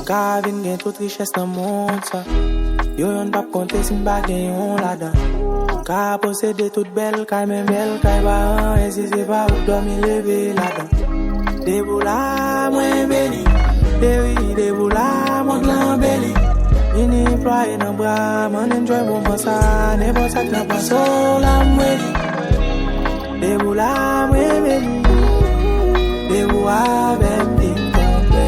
Kavin gen toute richesse dans le monde ça. Yo yon pas compter si m'pa gen yon là-dedans. Ka posséder toute belle, kay même belle, kay ba et si c'est pas ou dormir lever là-dedans. Des boula moins béni, des boula moins l'embelli. Ini ploye nan bras, man enjoy moment ça, n'importe ça n'a pas sol la mweli. Des boula moins béni, des boula ben ting tombe.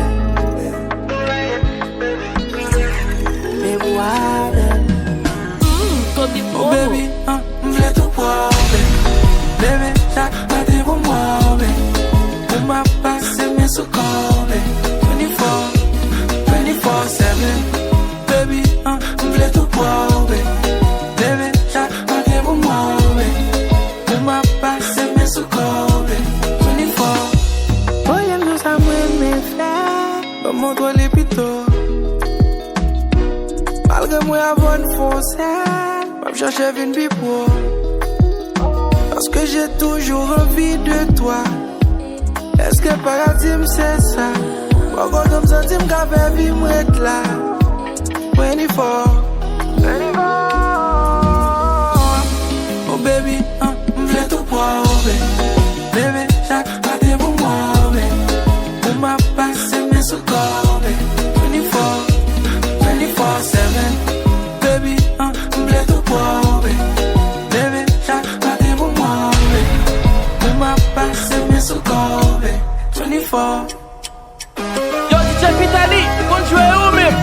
Des boula ben. Oh baby, m'vle tout pour baby, chaque matin pour moi, baby. On m'a passé mes sous-corps, 24/7. Baby, m'vle tout pour baby, chaque matin pour moi, baby. On m'a passé mes sous-corps, 24. Oh, j'aime tout ça, moi, mes frères. Pas montre les pitos. Malgré moi, avoir une foncée, je cherche une pipo. Parce que j'ai toujours envie de toi. Est-ce que paradis c'est ça? Pourquoi comme ça tu m'as fait vivre là? 24. Oh baby, m'vle tout pour baby, chaque matin pour moi, baby. On m'a passé mes sous-corps, 24/7. Baby, m'vle tout pour baby, chaque matin pour moi, baby. On m'a passé mes sous-corps, 24. Yo, DJ Pitali, contrôle ou même?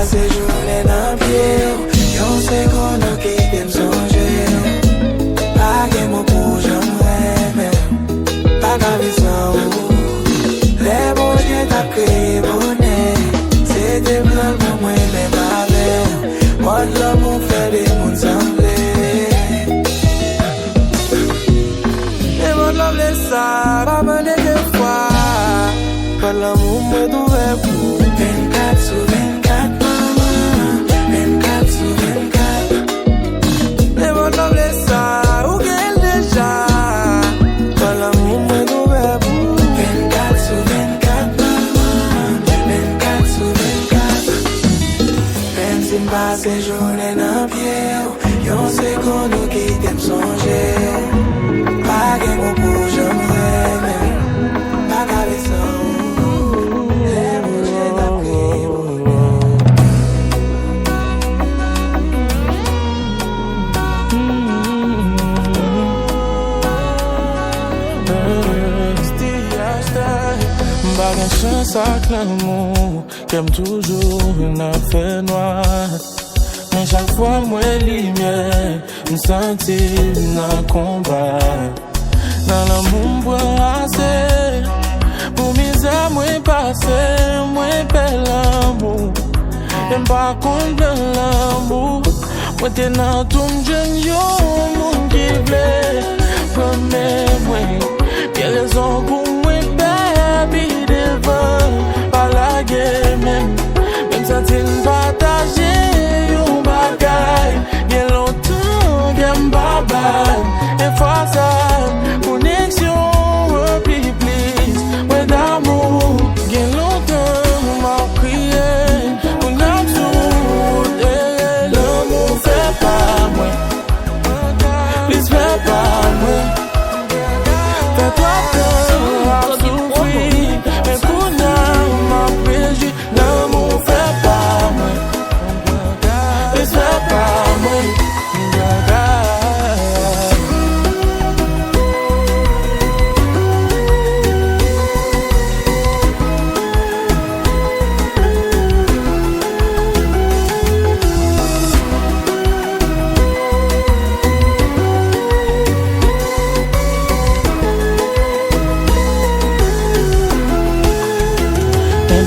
Ces journées dans pied, yon seconde qui t'aime songer. Pas que mon pour j'aimerais, pas qu'avec ça. Les bougies d'après, Pas de chance à l'amour, qu'aime toujours une affaire noire. Mais chaque fois, moi, lumière, me sentir dans le combat. Dans l'amour, moi, assez. Pour mes âmes, moi, passé, moi, bel amour. J'aime pas contre l'amour. Moi, t'es dans tout le jeune, yo, mon qui voulait. Promets, moi, y'a raison pour moi, baby, devant. Pas la guerre, même ça, t'es partagé. Y'a longtemps qu'elle m'babale. Et face à connexion, please. Ouais d'amour, y'a longtemps m'a crié. On a tout, l'amour fait pas moi. Please fait pas moi.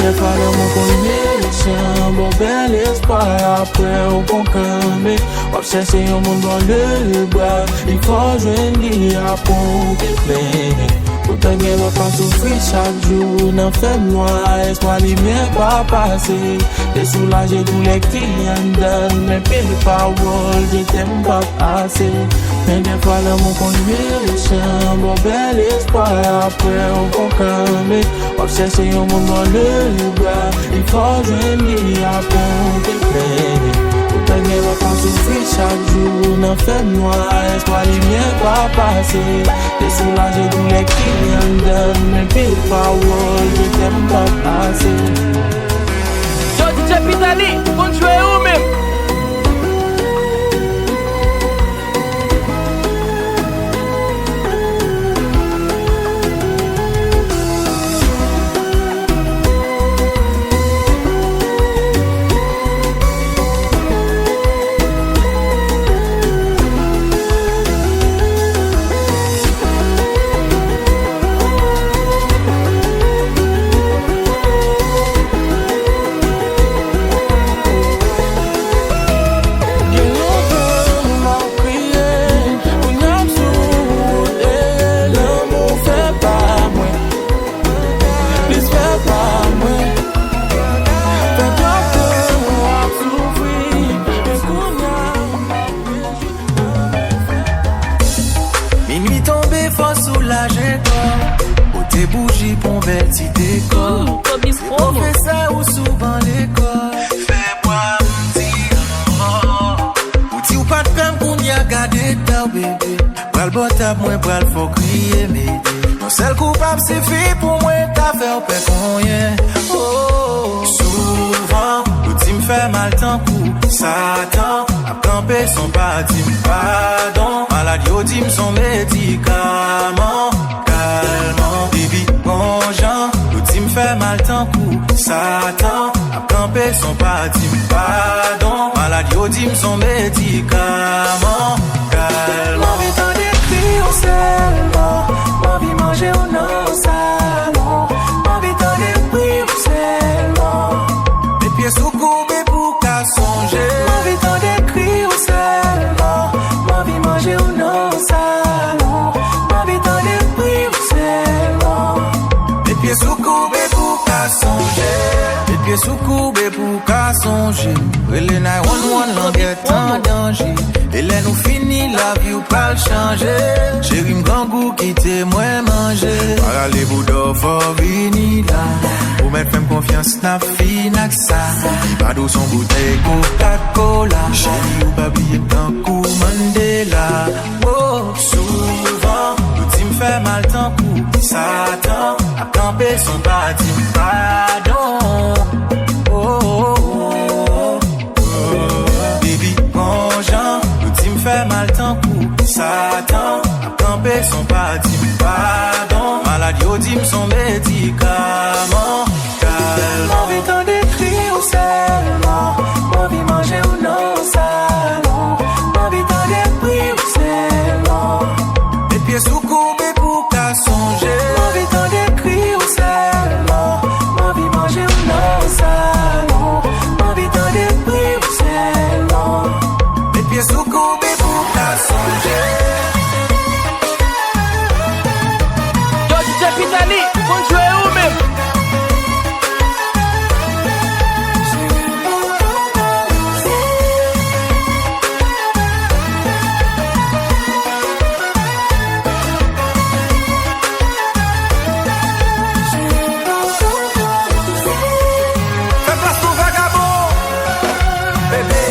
des fois l'amour qu'on méchant, bon bel espoir après au bon camé. Obsesser au monde dans le bras, il faut joindre à pour te plaire. Pour te gagner, va pas souffrir chaque jour, n'en fais moi, laisse-moi lumière pas passer. T'es soulagé tous les clients donnent, mais pile paroles, je t'aime pas assez. Mais des fois l'amour qu'on méchant, bon bel espoir après au bon camé. Obsesser au monde dans le bras, il faut joindre à pour te plaire. Pour te gagner, va pas souffrir chaque jour, n'en fais moi, laisse-moi lumière pas passer. T'es soulagé tous les clients donnent, mais pile paroles, je t'aime pas assez. Yo DJ Pitali, kon jouer ou même. Moi pral faut crier m'aider. Non seul coupable c'est fait pour moi t'as fait au père rien. Oh, souvent l'outil me fait mal tant coup Satan a campé son parti pardon. Maladie au team son médicament. Calmant baby bon Jean. L'outil me fait mal tant coup Satan a campé son parti pardon. Maladie au team son médicament. Calmant seulement, m'envie manger au non salon, m'envie t'en dépris seulement, mes pieds sous courbés pour qu'à songer, m'envie t'en décrire seulement, m'envie manger au non salon, m'envie t'en dépris seulement, mes pieds sous courbés pour qu'à songer, mes pieds sous courbés pour qu'à songer, les 911 languette en danger. Et là nous fini la vie ou pas le changer. Chérie m'grand goût quitter moi manger. Parlez-vous d'or for vini là. Pour mettre femme confiance n'a fini que ça. Pas d'eau son bouteille Coca-Cola. Chérie ou pas billet d'un coup Mandela. Oh, souvent, l'outil me fait mal tant coup. Satan a campé son parti pardon. Oh, oh, oh, oh. Baby, bon Jean. Fait mal tant coup, Satan a campé son parti pardon. Maladie au team son médicament. Calme. Envie t'en décrire seulement. Envie manger ou non salon. Envie t'en dépris seulement. Les pieds sous courbés pour qu'à songer. Envie t'en décrire seulement. Envie manger ou non salon. Envie t'en dépris seulement. Les pieds sous courbés. Yo DJ Pitali, kon jouer ou même. Fais place pour vagabond, bébé.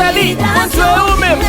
Pitali, contrôle ou même.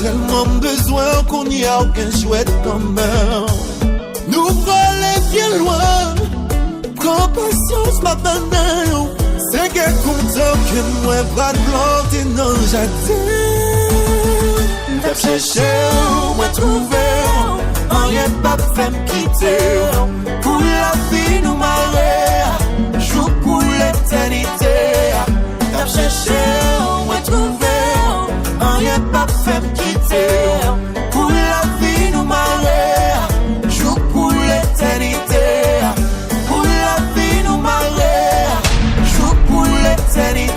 Tellement besoin qu'on n'y a aucun chouette commun. Nous voler bien loin, prends patience ma banane. C'est qu'elle content que moi pas de planter non j'attends. T'as cherché, moi trouvé, rien pas fait me quitter. Pour la vie nous marrer, joue pour l'éternité. T'as cherché, moi trouvé, rien pas fait me quitter. Pour la vie nous marrer, joue pour l'éternité. Pour la vie nous marrer, joue pour l'éternité.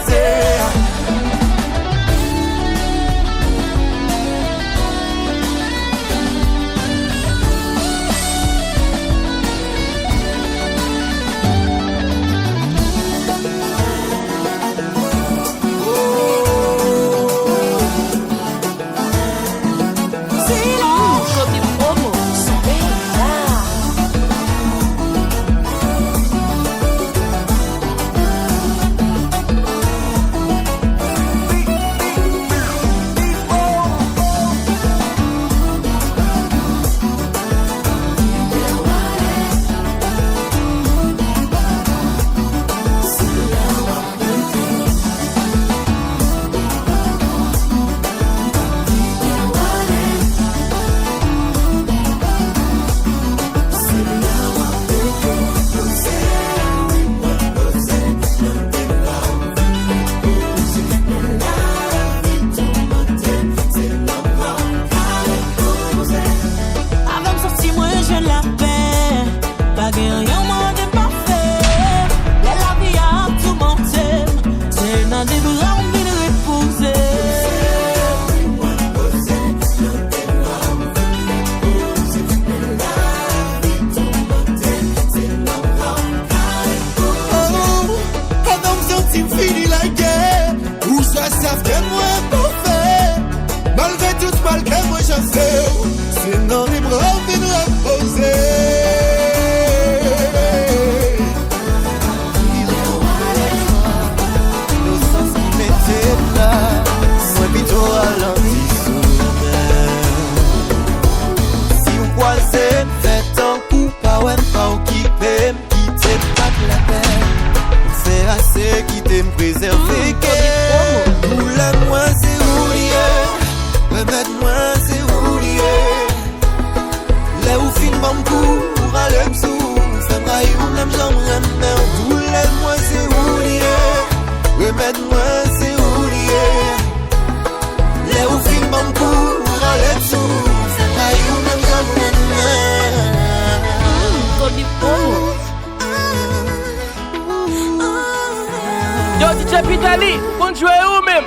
Italie, qu'on joue ou même.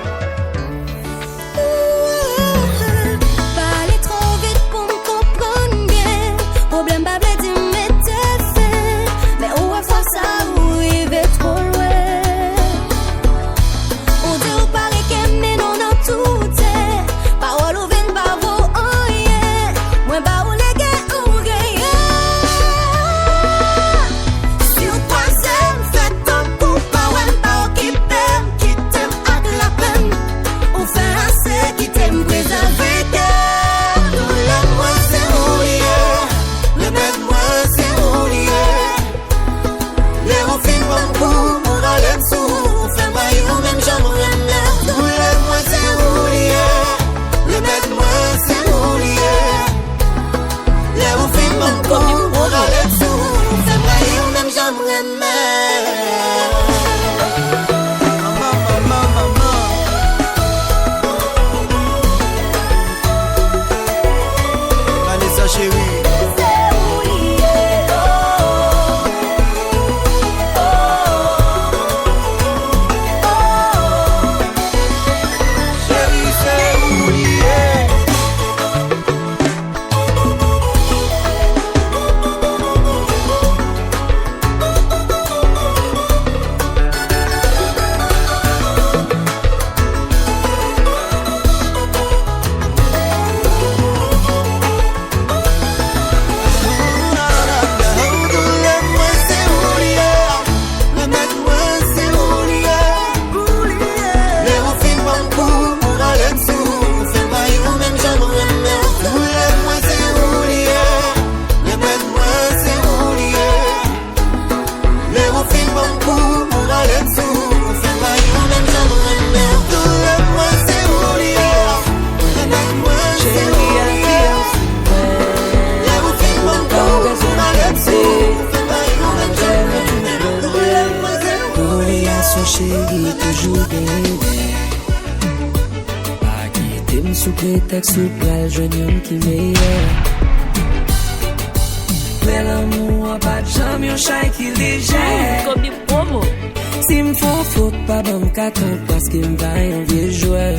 Parler trop vite pour me comprendre bien. Problème pas blé dit mais t'es fait. Mais où est fois ça où il va trop loin. On dit ou parler qu'elle mais non dans tout est. Parole ou vin pas vaut oh yeah. Moi pas ou les gars ou gay. Si on troisième fait ton coup pas ouais pas qui t'aime à la peine. On fait assez qui t'aime préserver. Tout le moi c'est oublié. Le bête moi c'est oublié. Les refins bon coup pour aller dessous. Fait maillot même j'aimerais l'air. Tout le moi c'est oublié. Le bête moi c'est oublié. Les refins bon coup pour aller dessous. Fait maillot même j'aimerais l'air. Vanessa chérie. Chérie, c'est oublié. Chérie, toujours bébé. Pas quitter sous prétexte sous pral, jeune qui meilleur. Mais l'amour, pas de jamais, un chat qui léger. Comme des promos. Si m'font faute, pas bon qu'attendre parce qu'il me va un vieux joueur.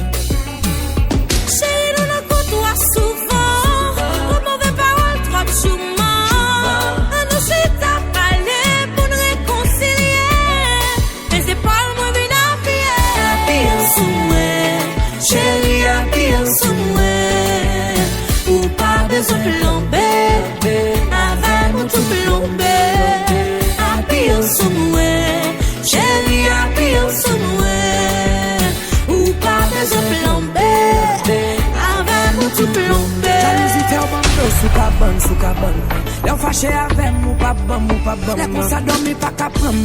Chérie, nous nous côtoie souvent. Pour mauvaises paroles, trop de chouement. À nous suite à parler pour nous réconcilier. Mais c'est pas le moins bien appuyé. Sous moi, chérie, appuyez sous moi. Ou pas besoin de l'embêter. Avec nous tout plombé. Appuyez sous moi, chérie, appuyez sous moi. Ou pas besoin de l'embêter. Avec nous tout plombé. Jalousie fait au bando, sous cabane. L'on fâché avec moi, pas bon. Les cons ça dormi, pas qu'à prendre.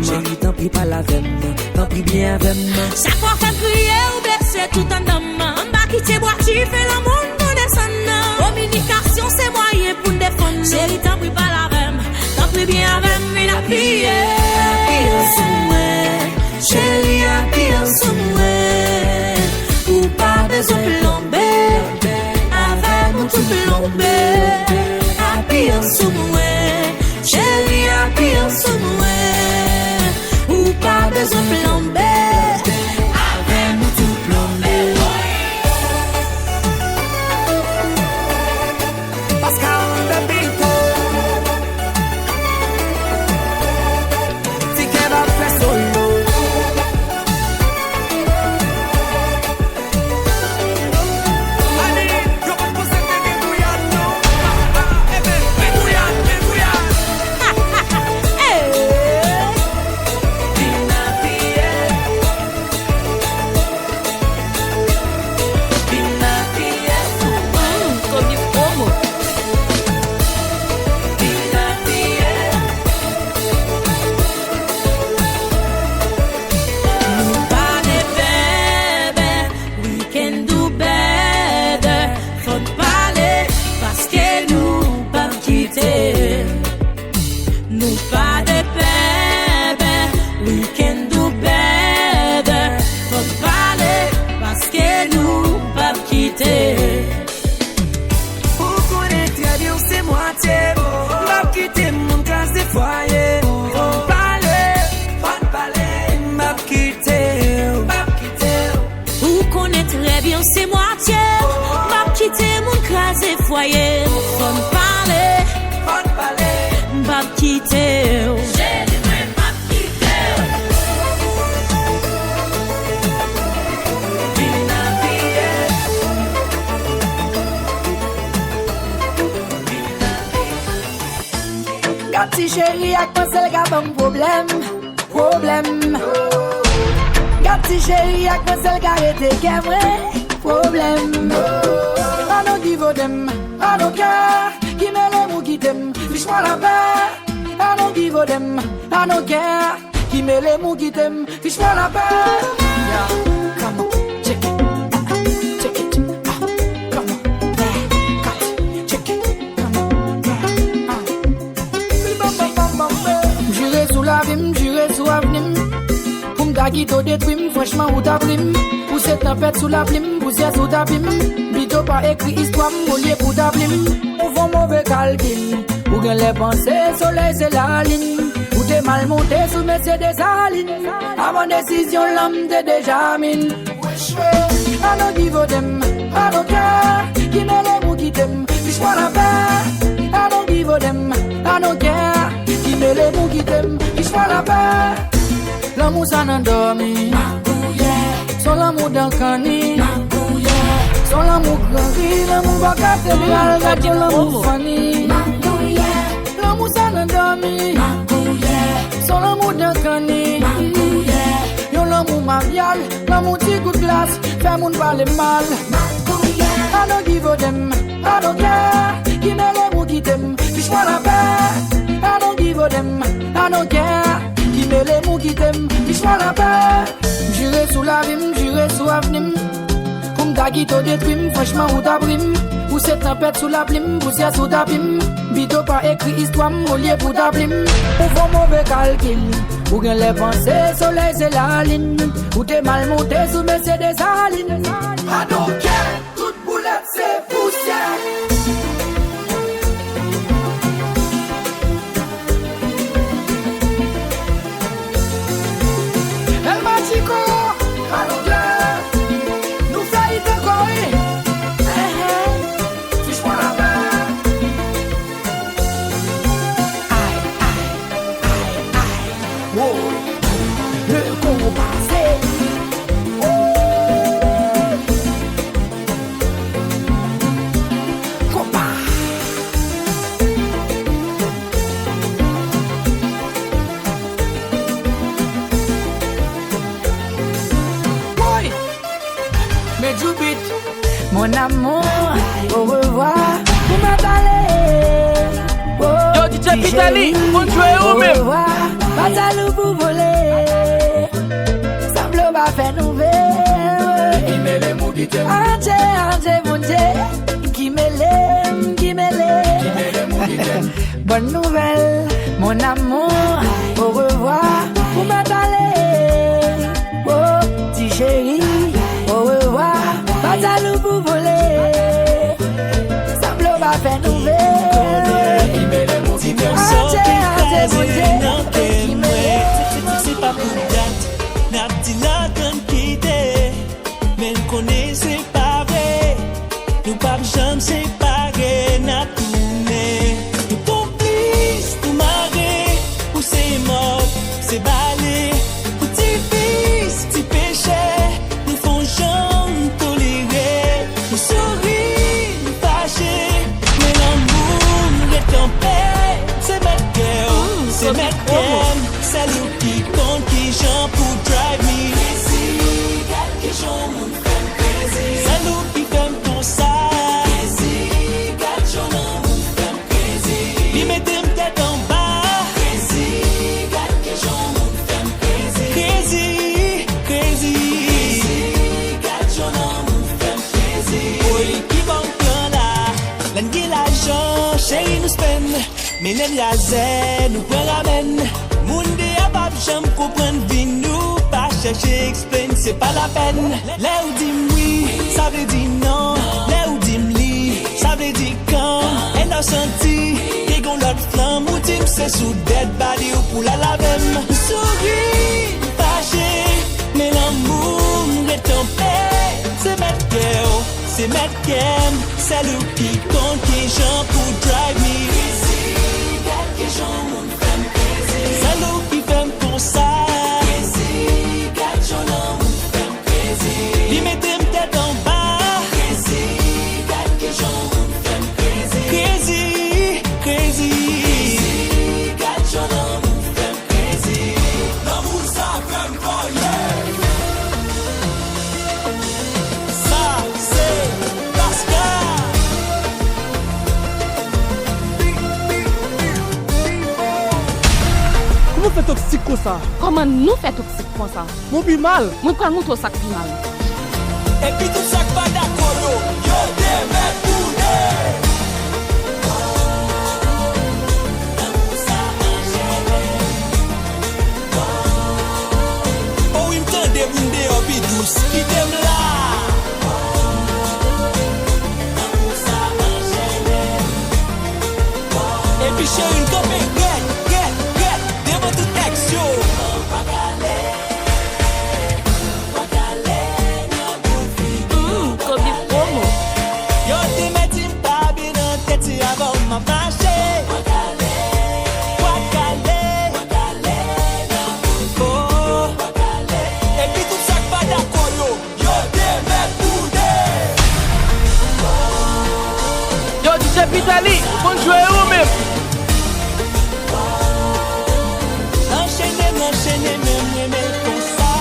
Chérie, tant pis pas la veine, tant pis bien avec moi. Chaque fois qu'on crie ou blessé tout en demain. On va quitter boire, tu fais l'amour, nous descendons. Communication, c'est moyen pour nous défendre. Chérie, t'en prie pas la veine, t'en prie bien avec moi, la pille. Appuyez sous moi, chérie, appuyez sous moi. Ou pas besoin de l'embêter. Avec nous tout plombé. Appuyez sous moi, chérie, appuyez sous moi. Ou pas besoin de l'embêter. Avec nous tout plombé. Parce qu'en the beat, si qu'elle va faire solo. Allez, yo pas pousser tes bouillades, non. Bouillade. Comme des promos. Pas de bébé, we can do better. Faut parler parce que nous pas quitter. Nous pas de bébé, we can do better. Faut parler parce que nous pas quitter. Pour connaître très bien, c'est moitié. M'a quitté mon classe des foyers. Faut parler, m'a quitté. foyer, faut parler, pas quitter. Gati chéri ak moi seul gars bon problème. Gati chéri ak moi seul gars rete kemwe problème. I don't give a damn, I don't care. Qui me l'aime ou qui t'aime, fiche-moi la paix. I don't give a damn, I don't care. Qui me l'aime ou qui t'aime, fiche-moi la paix. Yeah, come on, check it. Juré sous avenir. Pour m'dagui to détruire, franchement ou t'abrim. Pour cette tempête sous la plume, poussière sous ta plume. Bito pas écrit histoire, m'olier pour ta plume. On fait mauvais calcul. Pour que les pensées, soleil c'est la ligne. Ou t'es mal monté sous Mercedes Aline. Avant décision, l'homme t'es déjà mine. I don't give a damn, I don't care. Qui me l'aime ou qui t'aime, fiche-moi la paix. I don't give a damn, I don't care. Qui me l'aime ou qui t'aime, fiche-moi la paix. L'amour ça n'endormi, son l'amour d'un cani, son l'amour grand, l'amour pas cathédrale, gâteau l'amour funny. L'amour ça n'endormi, son l'amour d'un cani, yon l'amour marial, l'amour petit coup de glace, fait moun parler mal. I don't give a damn, I don't care. Qui me l'aime ou qui t'aime, fiche-moi la paix. I don't give a damn, I don't care. Qui me l'aime ou qui t'aime, fiche-moi la paix. Juré sous la rime, juré sous avenir. Comme ta guito détruime, franchement ou t'abrim. Ou cette tempête sous la plume, poussière sous ta plume. Bito pas écrit histoire, m'olier pour ta plume. Ou faut mauvais calcul. Ou gain les pensées, soleil c'est la ligne. Ou t'es mal monté sous Mercedes Aline. I don't care, toute boulette c'est poussière. El Machico, I don't care. Nous faillit encore. Fiche-moi la paix. Aïe. Wow. Le Congo passé. Mon amour, au revoir, vous m'attendez. Yo, DJ Pitali, on joue au même. Au revoir, pas à l'eau pour voler. Semble va faire nouvelle. Qui me l'aime ou qui t'aime. Ante, mon Dieu. Qui me l'aime, qui me l'aime. Qui me l'aime ou qui t'aime. Bonne nouvelle, mon amour, au revoir, vous m'attendez. Oh, petit chéri, au revoir. Pas à l'eau pour voler. Semble va faire nouvelle. C'est pas pour date. N'a dit la grande quitter. Mais nous connaissons pas vrai. Nous pas jamais séparés. N'a tourné. Nous complices, nous marrer. Ou c'est mort, c'est balé. Ou t'y fils, t'y péché. Nous font jamais tolérer. Nous souris, nous fâchés. Mais l'amour nous est en paix. C'est mettre cœur, c'est mettre cœur. C'est nous qui compte, qui j'en pour drive me crazy. Qui j'en mon femme crazy. C'est nous qui fait ton ça. Crazy, qui j'en mon femme crazy. Lui mettez me tête en bas. Crazy, qui j'en mon femme crazy. Crazy, crazy. Qui j'en mon femme crazy. Oui, qui va en plan là. L'année l'argent, chérie nous spend. Mais n'aime la zen, nous prend ramène. Monde a pas jamais comprendre vie nous pas chercher explain c'est pas la peine. Là où dit oui, ça veut dire non. Là où dit li, ça veut dire quand. Elle a senti qu'il y a l'autre flamme ou dit c'est sous dead body ou pour la lavem. Souris, fâché, mais l'amour est en paix. C'est mettre cœur, c'est mettre Kem, c'est le qui compte qui gens pour drive me. C'est le qui fait pour ça. Li mette tête en bas. Crazy, crazy. Comment fait toxique comme ça? Comment nous fait toxique comme ça? Mon bi mal. Moi quand nous tout ça qui mal. Et puis tout ça pas d'accord yo t'aimais pour oh il me tend des bundé au bi douce qui t'aime là. Et puis chez une copine get devant tout texte yo. Yo te meti m'pabi nan tête avant m'a marché. Wakale. Oh. Et puis tout ça pas d'accord yo te met boudé. Yo DJ Pitali, bonne jouer ou même. Enchaîner même comme ça.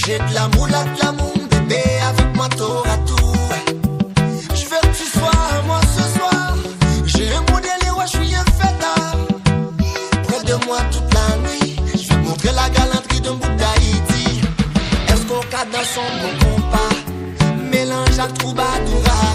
J'ai de l'amour, bébé, avec moi tour à tour. Je veux que tu sois à moi ce soir. J'ai un modèle et ouais, je suis un fêtard. Près de moi toute la nuit. Je vais te montrer la galanterie d'un bout d'Haïti. Est-ce qu'on cadre dans son bon compas? Mélange à troubadoura.